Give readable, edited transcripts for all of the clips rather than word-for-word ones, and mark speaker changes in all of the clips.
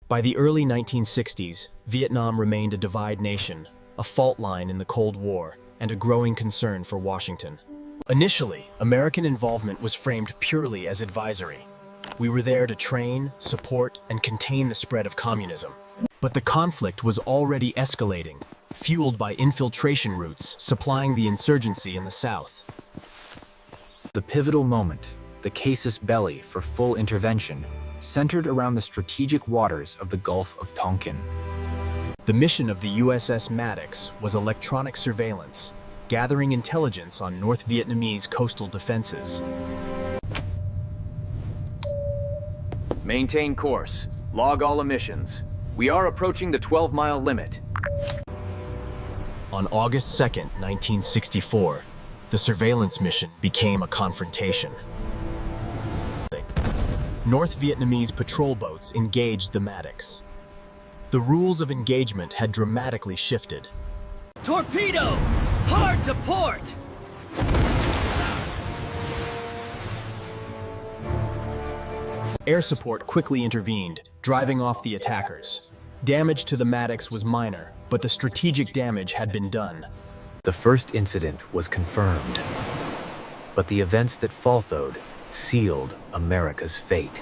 Speaker 1: By the early 1960s, Vietnam remained a divide nation, a fault line in the Cold War, and a growing concern for Washington. Initially, American involvement was framed purely as advisory. We were there to train, support, and contain the spread of communism. But the conflict was already escalating, fueled by infiltration routes supplying the insurgency in the South.
Speaker 2: The pivotal moment, the casus belli for full intervention, centered around the strategic waters of the Gulf of Tonkin.
Speaker 1: The mission of the USS Maddox was electronic surveillance, gathering intelligence on North Vietnamese coastal defenses.
Speaker 3: Maintain course. Log all emissions. We are approaching the 12-mile limit.
Speaker 1: On August 2, 1964, the surveillance mission became a confrontation. North Vietnamese patrol boats engaged the Maddox. The rules of engagement had dramatically shifted.
Speaker 4: Torpedo! Hard to port!
Speaker 1: Air support quickly intervened, driving off the attackers. Damage to the Maddox was minor, but the strategic damage had been done.
Speaker 2: The first incident was confirmed, but the events that followed sealed America's fate.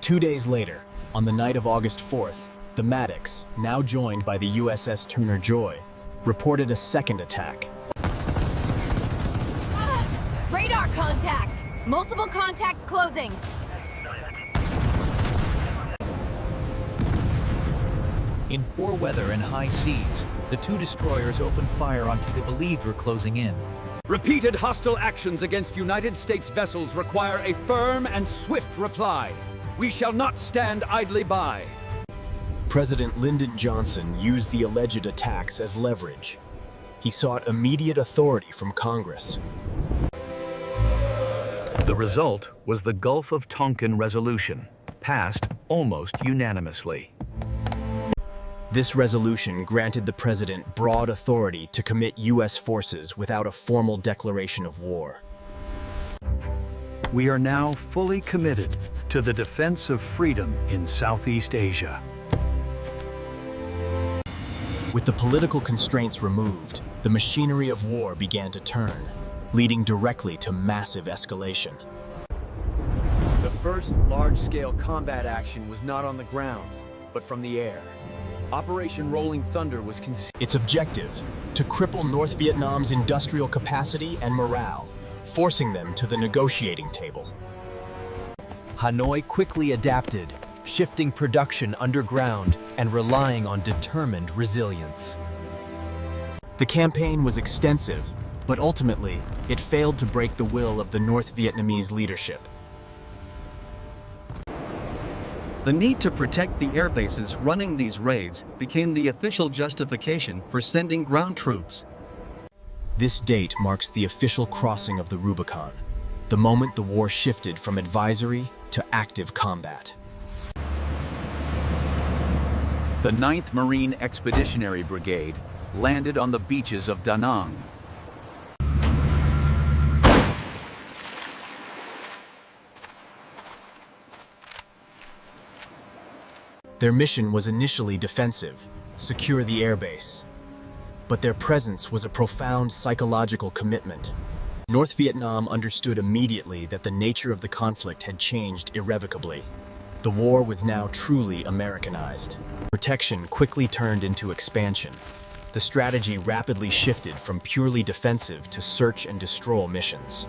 Speaker 1: 2 days later, on the night of August 4th, the Maddox, now joined by the USS Turner Joy, reported a second attack.
Speaker 5: Radar contact! Multiple contacts closing!
Speaker 6: In poor weather and high seas, the two destroyers opened fire on what they believed were closing in.
Speaker 4: Repeated hostile actions against United States vessels require a firm and swift reply. We shall not stand idly by.
Speaker 1: President Lyndon Johnson used the alleged attacks as leverage. He sought immediate authority from Congress.
Speaker 7: The result was the Gulf of Tonkin Resolution, passed almost unanimously.
Speaker 1: This resolution granted the president broad authority to commit U.S. forces without a formal declaration of war.
Speaker 7: We are now fully committed to the defense of freedom in Southeast Asia.
Speaker 1: With the political constraints removed, the machinery of war began to turn, leading directly to massive escalation.
Speaker 3: The first large-scale combat action was not on the ground, but from the air. Operation Rolling Thunder was conceived.
Speaker 1: Its objective, to cripple North Vietnam's industrial capacity and morale, forcing them to the negotiating table.
Speaker 8: Hanoi quickly adapted, shifting production underground and relying on determined resilience.
Speaker 1: The campaign was extensive, but ultimately, it failed to break the will of the North Vietnamese leadership.
Speaker 9: The need to protect the air bases running these raids became the official justification for sending ground troops.
Speaker 1: This date marks the official crossing of the Rubicon, the moment the war shifted from advisory to active combat.
Speaker 3: The 9th Marine Expeditionary Brigade landed on the beaches of Da Nang.
Speaker 1: Their mission was initially defensive, secure the airbase. But their presence was a profound psychological commitment. North Vietnam understood immediately that the nature of the conflict had changed irrevocably. The war was now truly Americanized. Protection quickly turned into expansion. The strategy rapidly shifted from purely defensive to search and destroy missions.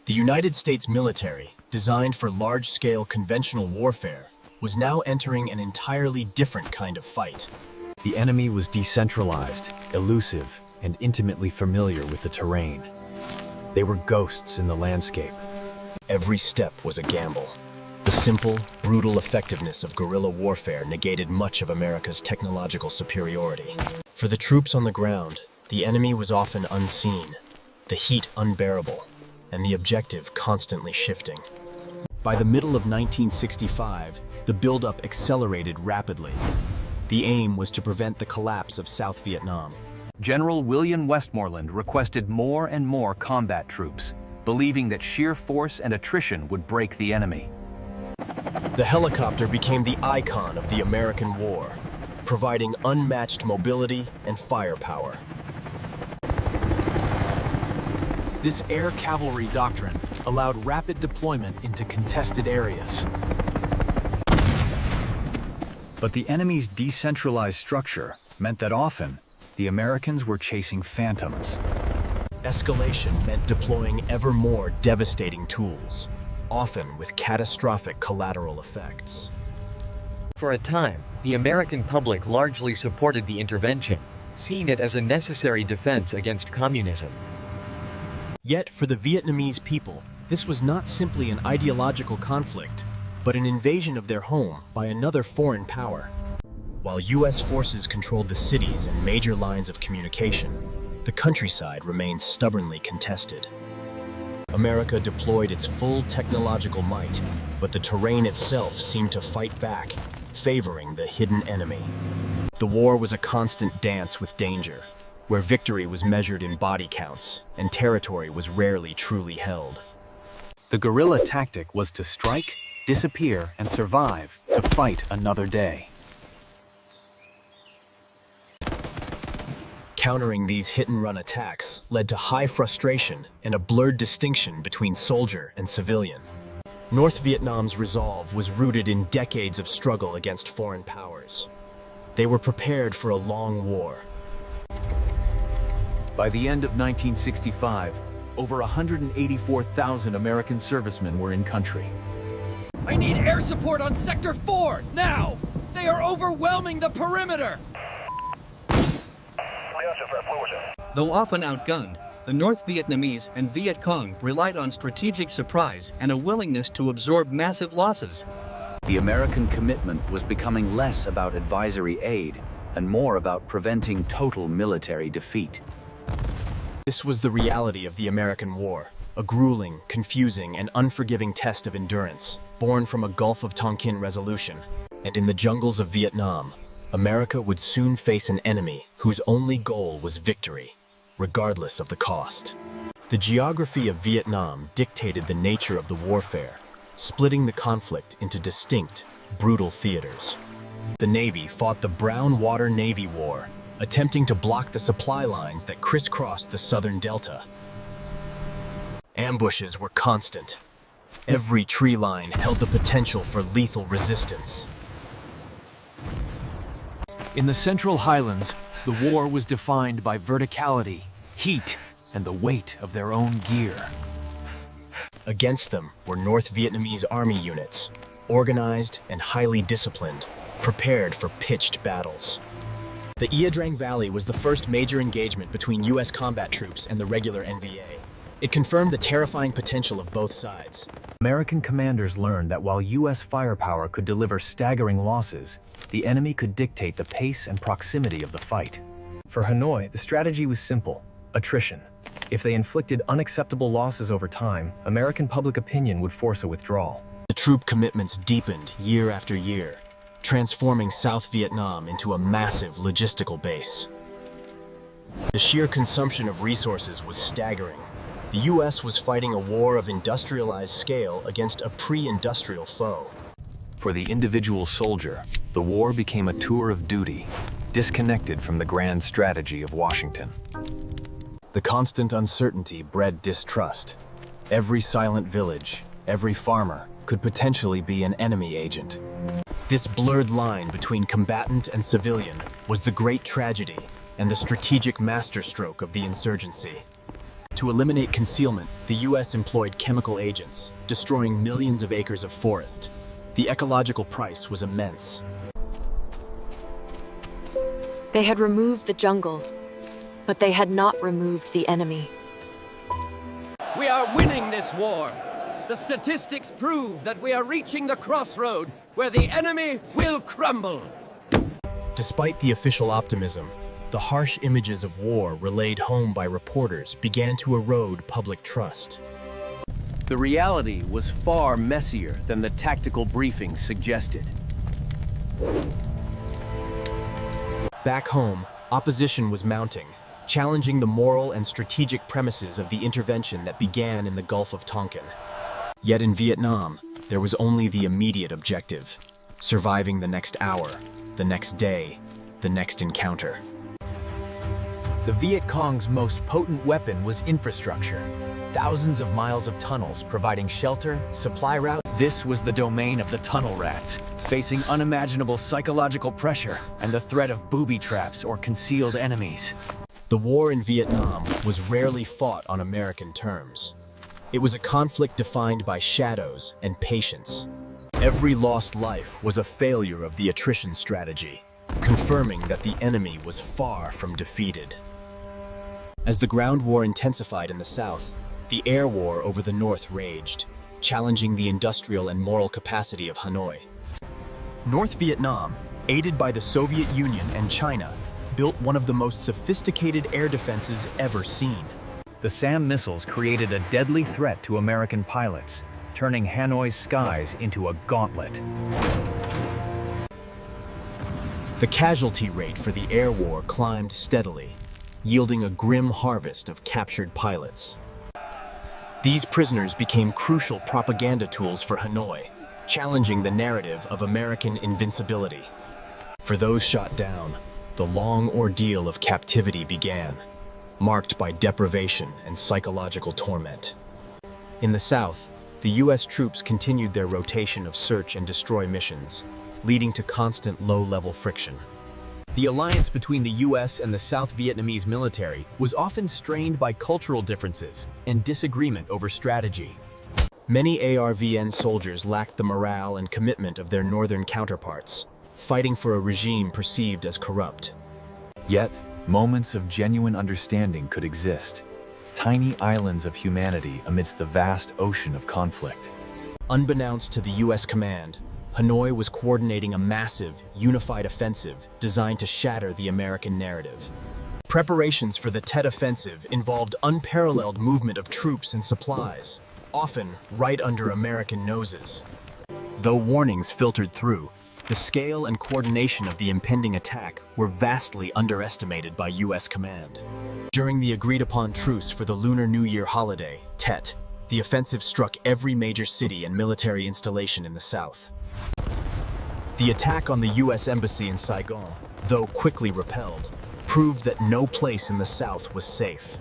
Speaker 1: The United States military, designed for large-scale conventional warfare, was now entering an entirely different kind of fight.
Speaker 2: The enemy was decentralized, elusive, and intimately familiar with the terrain. They were ghosts in the landscape.
Speaker 1: Every step was a gamble. The simple, brutal effectiveness of guerrilla warfare negated much of America's technological superiority. For the troops on the ground, the enemy was often unseen, the heat unbearable, and the objective constantly shifting. By the middle of 1965, the buildup accelerated rapidly. The aim was to prevent the collapse of South Vietnam.
Speaker 7: General William Westmoreland requested more and more combat troops, believing that sheer force and attrition would break the enemy.
Speaker 1: The helicopter became the icon of the American war, providing unmatched mobility and firepower.
Speaker 8: This air cavalry doctrine allowed rapid deployment into contested areas.
Speaker 2: But the enemy's decentralized structure meant that often the Americans were chasing phantoms.
Speaker 1: Escalation meant deploying ever more devastating tools, often with catastrophic collateral effects.
Speaker 10: For a time, the American public largely supported the intervention, seeing it as a necessary defense against communism.
Speaker 1: Yet, for the Vietnamese people, this was not simply an ideological conflict, but an invasion of their home by another foreign power. While U.S. forces controlled the cities and major lines of communication, the countryside remained stubbornly contested. America deployed its full technological might, but the terrain itself seemed to fight back, favoring the hidden enemy. The war was a constant dance with danger, where victory was measured in body counts and territory was rarely truly held.
Speaker 2: The guerrilla tactic was to strike, disappear, and survive to fight another day.
Speaker 1: Countering these hit-and-run attacks led to high frustration and a blurred distinction between soldier and civilian. North Vietnam's resolve was rooted in decades of struggle against foreign powers. They were prepared for a long war.
Speaker 8: By the end of 1965, over 184,000 American servicemen were in country.
Speaker 4: I need air support on Sector 4, now! They are overwhelming the perimeter!
Speaker 9: Though often outgunned, the North Vietnamese and Viet Cong relied on strategic surprise and a willingness to absorb massive losses.
Speaker 2: The American commitment was becoming less about advisory aid and more about preventing total military defeat.
Speaker 1: This was the reality of the American war, a grueling, confusing, and unforgiving test of endurance, born from a Gulf of Tonkin resolution. And in the jungles of Vietnam, America would soon face an enemy whose only goal was victory, regardless of the cost. The geography of Vietnam dictated the nature of the warfare, splitting the conflict into distinct, brutal theaters. The Navy fought the Brown Water Navy War, attempting to block the supply lines that crisscrossed the southern delta. Ambushes were constant. Every tree line held the potential for lethal resistance.
Speaker 8: In the Central Highlands, the war was defined by verticality, heat, and the weight of their own gear.
Speaker 1: Against them were North Vietnamese army units, organized and highly disciplined, prepared for pitched battles. The Ia Drang Valley was the first major engagement between U.S. combat troops and the regular NVA. It confirmed the terrifying potential of both sides.
Speaker 2: American commanders learned that while U.S. firepower could deliver staggering losses, the enemy could dictate the pace and proximity of the fight. For Hanoi, the strategy was simple: attrition. If they inflicted unacceptable losses over time, American public opinion would force a withdrawal.
Speaker 1: The troop commitments deepened year after year, transforming South Vietnam into a massive logistical base. The sheer consumption of resources was staggering. The U.S. was fighting a war of industrialized scale against a pre-industrial foe.
Speaker 2: For the individual soldier, the war became a tour of duty, disconnected from the grand strategy of Washington.
Speaker 1: The constant uncertainty bred distrust. Every silent village, every farmer, could potentially be an enemy agent. This blurred line between combatant and civilian was the great tragedy and the strategic masterstroke of the insurgency. To eliminate concealment, the U.S. employed chemical agents, destroying millions of acres of forest. The ecological price was immense.
Speaker 11: They had removed the jungle, but they had not removed the enemy.
Speaker 4: We are winning this war. The statistics prove that we are reaching the crossroad where the enemy will crumble.
Speaker 1: Despite the official optimism, the harsh images of war relayed home by reporters began to erode public trust.
Speaker 8: The reality was far messier than the tactical briefings suggested.
Speaker 1: Back home, opposition was mounting, challenging the moral and strategic premises of the intervention that began in the Gulf of Tonkin. Yet in Vietnam, There was only the immediate objective: surviving the next hour, the next day, the next encounter.
Speaker 2: The Viet Cong's most potent weapon was infrastructure. Thousands of miles of tunnels providing shelter, supply routes.
Speaker 8: This was the domain of the tunnel rats, facing unimaginable psychological pressure and the threat of booby traps or concealed enemies.
Speaker 1: The war in Vietnam was rarely fought on American terms. It was a conflict defined by shadows and patience. Every lost life was a failure of the attrition strategy, confirming that the enemy was far from defeated. As the ground war intensified in the South, the air war over the North raged, challenging the industrial and moral capacity of Hanoi. North Vietnam, aided by the Soviet Union and China, built one of the most sophisticated air defenses ever seen.
Speaker 2: The SAM missiles created a deadly threat to American pilots, turning Hanoi's skies into a gauntlet.
Speaker 1: The casualty rate for the air war climbed steadily, yielding a grim harvest of captured pilots. These prisoners became crucial propaganda tools for Hanoi, challenging the narrative of American invincibility. For those shot down, the long ordeal of captivity began, marked by deprivation and psychological torment. In the South, the U.S. troops continued their rotation of search and destroy missions, leading to constant low-level friction.
Speaker 8: The alliance between the U.S. and the South Vietnamese military was often strained by cultural differences and disagreement over strategy.
Speaker 1: Many ARVN soldiers lacked the morale and commitment of their northern counterparts, fighting for a regime perceived as corrupt.
Speaker 2: Yet, moments of genuine understanding could exist. Tiny islands of humanity amidst the vast ocean of conflict.
Speaker 1: Unbeknownst to the U.S. command, Hanoi was coordinating a massive, unified offensive designed to shatter the American narrative. Preparations for the Tet Offensive involved unparalleled movement of troops and supplies, often right under American noses. Though warnings filtered through, the scale and coordination of the impending attack were vastly underestimated by U.S. command. During the agreed-upon truce for the Lunar New Year holiday, Tet, the offensive struck every major city and military installation in the South. The attack on the U.S. Embassy in Saigon, though quickly repelled, proved that no place in the South was safe.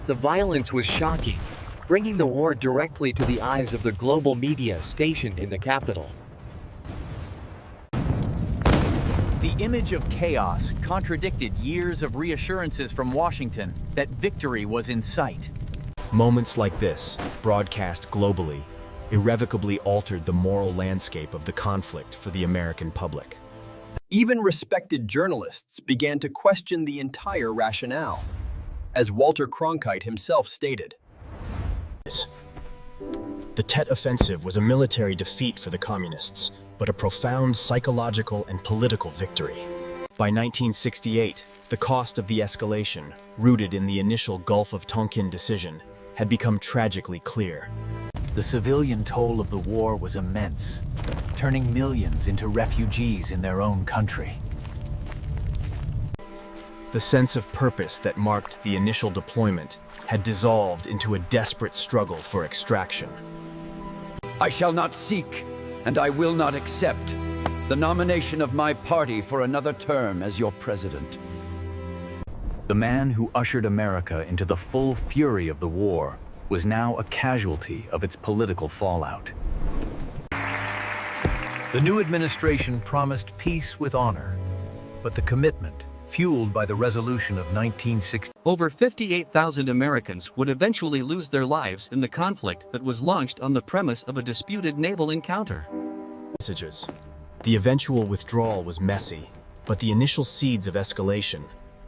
Speaker 10: The violence was shocking, bringing the war directly to the eyes of the global media stationed in the capital.
Speaker 6: The image of chaos contradicted years of reassurances from Washington that victory was in sight.
Speaker 1: Moments like this, broadcast globally, irrevocably altered the moral landscape of the conflict for the American public.
Speaker 3: Even respected journalists began to question the entire rationale. As Walter Cronkite himself stated,
Speaker 1: the Tet Offensive was a military defeat for the communists, but a profound psychological and political victory. By 1968, the cost of the escalation, rooted in the initial Gulf of Tonkin decision, had become tragically clear.
Speaker 2: The civilian toll of the war was immense, turning millions into refugees in their own country.
Speaker 1: The sense of purpose that marked the initial deployment had dissolved into a desperate struggle for extraction.
Speaker 4: I shall not seek, and I will not accept, the nomination of my party for another term as your president.
Speaker 2: The man who ushered America into the full fury of the war was now a casualty of its political fallout. The new administration promised peace with honor, but the commitment, fueled by the resolution of 1960.
Speaker 9: Over 58,000 Americans would eventually lose their lives in the conflict that was launched on the premise of a disputed naval encounter.
Speaker 1: Messages. The eventual withdrawal was messy, but the initial seeds of escalation,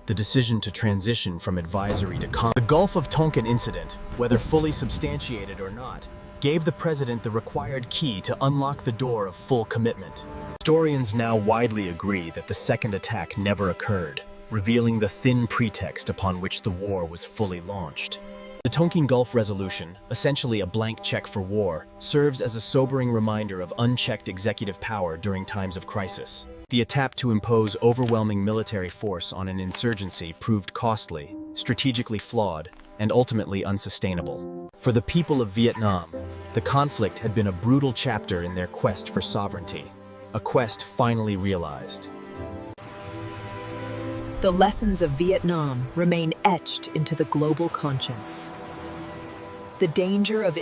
Speaker 1: the decision to transition from advisory to the Gulf of Tonkin Incident, whether fully substantiated or not, gave the president the required key to unlock the door of full commitment. Historians now widely agree that the second attack never occurred, revealing the thin pretext upon which the war was fully launched. The Tonkin Gulf Resolution, essentially a blank check for war, serves as a sobering reminder of unchecked executive power during times of crisis. The attempt to impose overwhelming military force on an insurgency proved costly, strategically flawed, and ultimately unsustainable. For the people of Vietnam, the conflict had been a brutal chapter in their quest for sovereignty, a quest finally realized.
Speaker 12: The lessons of Vietnam remain etched into the global conscience. The danger of